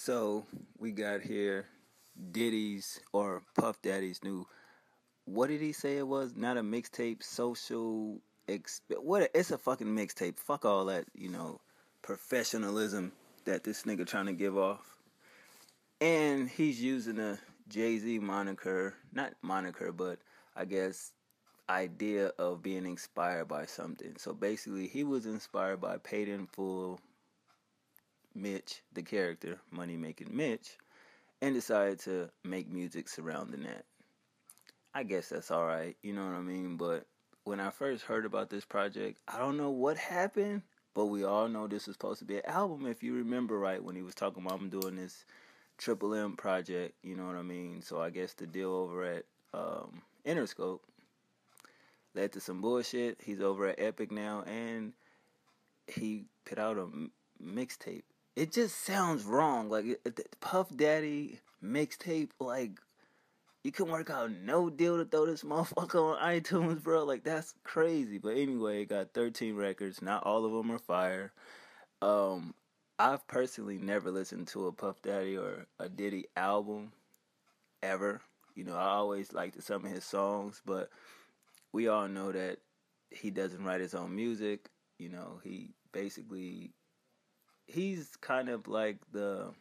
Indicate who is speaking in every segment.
Speaker 1: So we got here Diddy's or Puff Daddy's new. What did he say it was? Not a mixtape, social. What? It's a fucking mixtape. Fuck all that, professionalism that this nigga trying to give off. And he's using a Jay-Z moniker, not moniker, but I guess idea of being inspired by something. So basically, he was inspired by Paid in Full Mitch, the character, Money Making Mitch, and decided to make music surrounding that. I guess that's alright, you know what I mean? But when I first heard about this project, I don't know what happened, but we all know this was supposed to be an album, if you remember right, when he was talking about I'm doing this Triple M project, you know what I mean? So I guess the deal over at Interscope led to some bullshit. He's over at Epic now, and he put out a mixtape. It just sounds wrong. Like, Puff Daddy mixtape, like, you can work out no deal to throw this motherfucker on iTunes, bro. Like, that's crazy. But anyway, it got 13 records. Not all of them are fire. I've personally never listened to a Puff Daddy or a Diddy album, ever. I always liked some of his songs, but we all know that he doesn't write his own music. He basically, he's kind of like what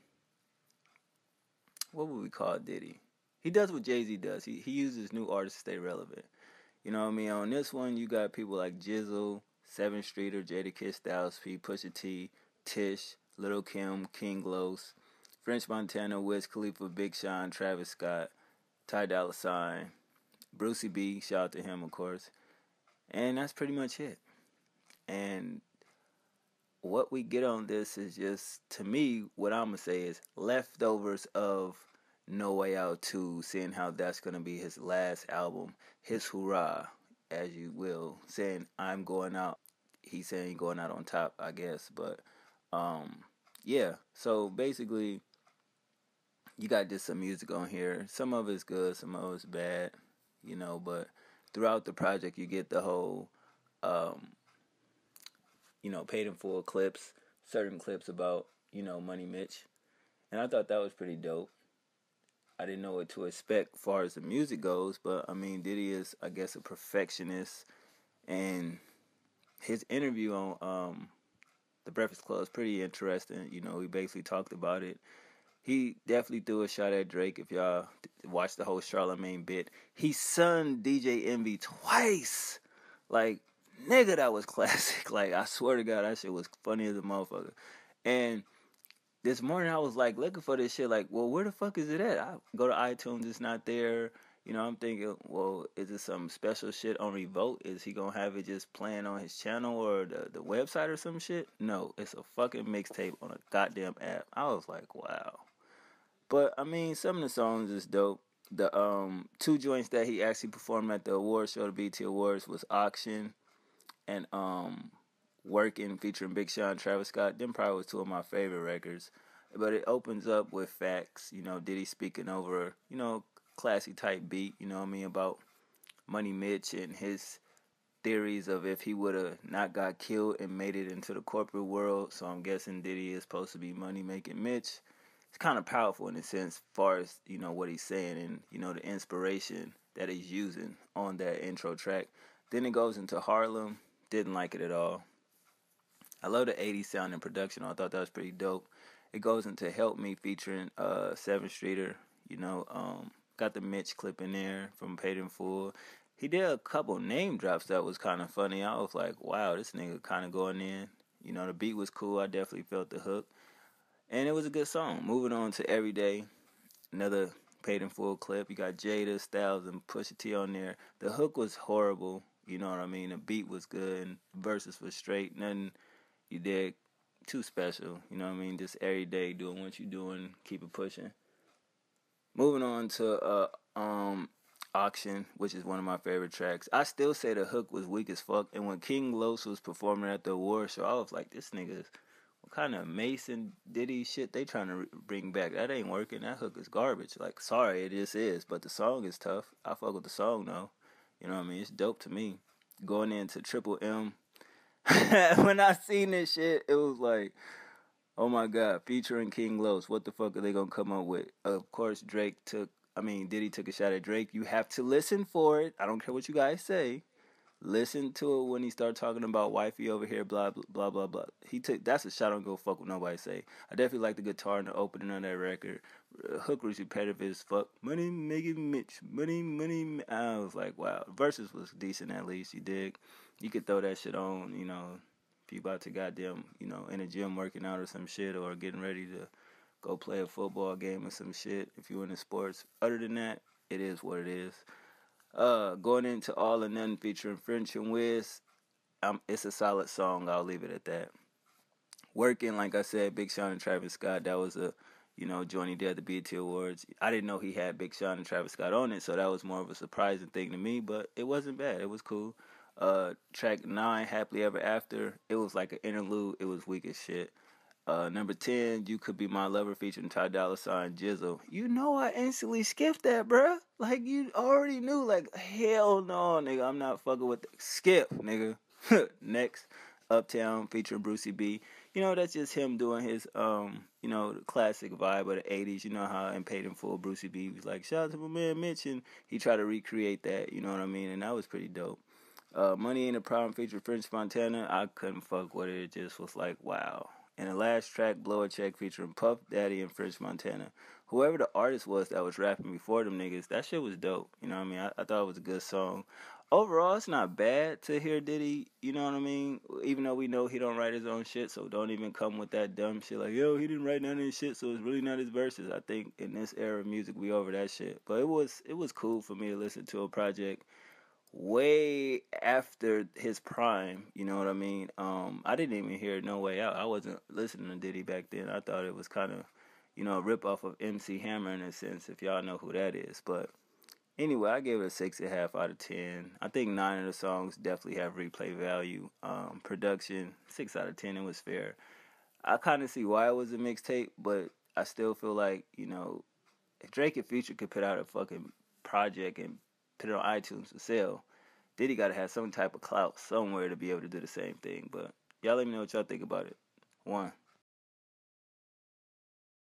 Speaker 1: would we call Diddy? He does what Jay-Z does. He uses new artists to stay relevant. You know what I mean? On this one, you got people like Jizzle, 7th Streeter, Jadakiss, Styles P, Pusha T, Tish, Lil' Kim, King Los, French Montana, Wiz Khalifa, Big Sean, Travis Scott, Ty Dolla $ign, Brucey B, shout out to him, of course. And that's pretty much it. And what we get on this is just, to me, what I'm going to say is leftovers of No Way Out 2, seeing how that's going to be his last album, his hurrah, as you will, saying, I'm going out. He's saying going out on top, I guess. But, yeah. So, basically, you got just some music on here. Some of it's good, some of it's bad, but throughout the project, you get the whole, paid in full clips, certain clips about, Money Mitch. And I thought that was pretty dope. I didn't know what to expect as far as the music goes, but I mean, Diddy is, I guess, a perfectionist, and his interview on The Breakfast Club is pretty interesting. He basically talked about it. He definitely threw a shot at Drake. If y'all watch the whole Charlemagne bit, he sunned DJ Envy twice. Like, nigga, that was classic. Like, I swear to God, that shit was funny as a motherfucker. And this morning I was like looking for this shit, like, well, where the fuck is it at? I go to iTunes, it's not there. I'm thinking, well, is it some special shit on Revolt? Is he gonna have it just playing on his channel or the website or some shit? No, it's a fucking mixtape on a goddamn app. I was like, wow. But I mean, some of the songs is dope. The 2 joints that he actually performed at the awards show, the BET Awards, was Auction and Working, featuring Big Sean, Travis Scott. Them probably was 2 of my favorite records. But it opens up with facts, Diddy speaking over, classy type beat, about Money Mitch and his theories of if he would have not got killed and made it into the corporate world. So I'm guessing Diddy is supposed to be Money Making Mitch. It's kind of powerful in a sense, as far as, what he's saying and, the inspiration that he's using on that intro track. Then it goes into Harlem. Didn't like it at all. I love the 80s sound and production. I thought that was pretty dope. It goes into Help Me featuring 7th Streeter. Got the Mitch clip in there from Paid in Full. He did a couple name drops that was kind of funny. I was like, wow, this nigga kind of going in. The beat was cool. I definitely felt the hook. And it was a good song. Moving on to Everyday. Another Paid in Full clip. You got Jada, Styles, and Pusha T on there. The hook was horrible. You know what I mean? The beat was good. And verses was straight. Nothing you did too special, you know what I mean? Just every day doing what you're doing, keep it pushing. Moving on to Auction, which is one of my favorite tracks. I still say the hook was weak as fuck. And when King Los was performing at the award show, I was like, this nigga, what kind of Mason Diddy shit they trying to bring back? That ain't working. That hook is garbage. Like, sorry, it just is. But the song is tough. I fuck with the song, though. You know what I mean? It's dope to me. Going into Triple M. When I seen this shit, it was like, Oh my God, featuring King Los. What the fuck are they gonna come up with? Of course, Diddy took a shot at Drake. You have to listen for it. I don't care what you guys say. Listen to it when he started talking about wifey over here, blah blah blah blah blah. That's a shot. I don't go fuck what nobody say. I definitely like the guitar in the opening of that record. Hook was repetitive as fuck. Money making Mitch, money. I was like, wow. Verses was decent at least. You dig? You could throw that shit on. If you about to goddamn, in a gym working out or some shit, or getting ready to go play a football game or some shit. If you're into sports, other than that, it is what it is. Going into All or None featuring French and Wiz, it's a solid song. I'll leave it at that. Working, like I said, Big Sean and Travis Scott, that was a, joint he did at the BET Awards. I didn't know he had Big Sean and Travis Scott on it, so that was more of a surprising thing to me, but it wasn't bad. It was cool. Track 9, Happily Ever After, it was like an interlude. It was weak as shit. Number 10, You Could Be My Lover featuring Ty Dolla $ign Jizzle. I instantly skipped that, bruh. Like, you already knew. Like, hell no, nigga. I'm not fucking with the skip, nigga. Next, Uptown featuring Brucey B. That's just him doing his, the classic vibe of the 80s. You know how in Paid in Full, Brucey B was like, shout out to my man Mitch, and he tried to recreate that, you know what I mean? And that was pretty dope. Money Ain't a Problem featuring French Montana. I couldn't fuck with it. It just was like, wow. And the last track, Blow a Check, featuring Puff Daddy and French Montana. Whoever the artist was that was rapping before them niggas, that shit was dope. You know what I mean? I thought it was a good song. Overall, it's not bad to hear Diddy, you know what I mean? Even though we know he don't write his own shit, so don't even come with that dumb shit like, yo, he didn't write none of his shit, so it's really not his verses. I think in this era of music, we over that shit. But it was cool for me to listen to a project way after his prime, you know what I mean? I didn't even hear No Way Out. I wasn't listening to Diddy back then. I thought it was kind of, a rip-off of MC Hammer in a sense, if y'all know who that is. But anyway, I gave it a 6.5 out of 10. I think 9 of the songs definitely have replay value. Production, 6 out of 10, it was fair. I kind of see why it was a mixtape, but I still feel like, if Drake and Future could put out a fucking project and put it on iTunes to sell, Diddy got to have some type of clout somewhere to be able to do the same thing. But y'all let me know what y'all think about it. 1.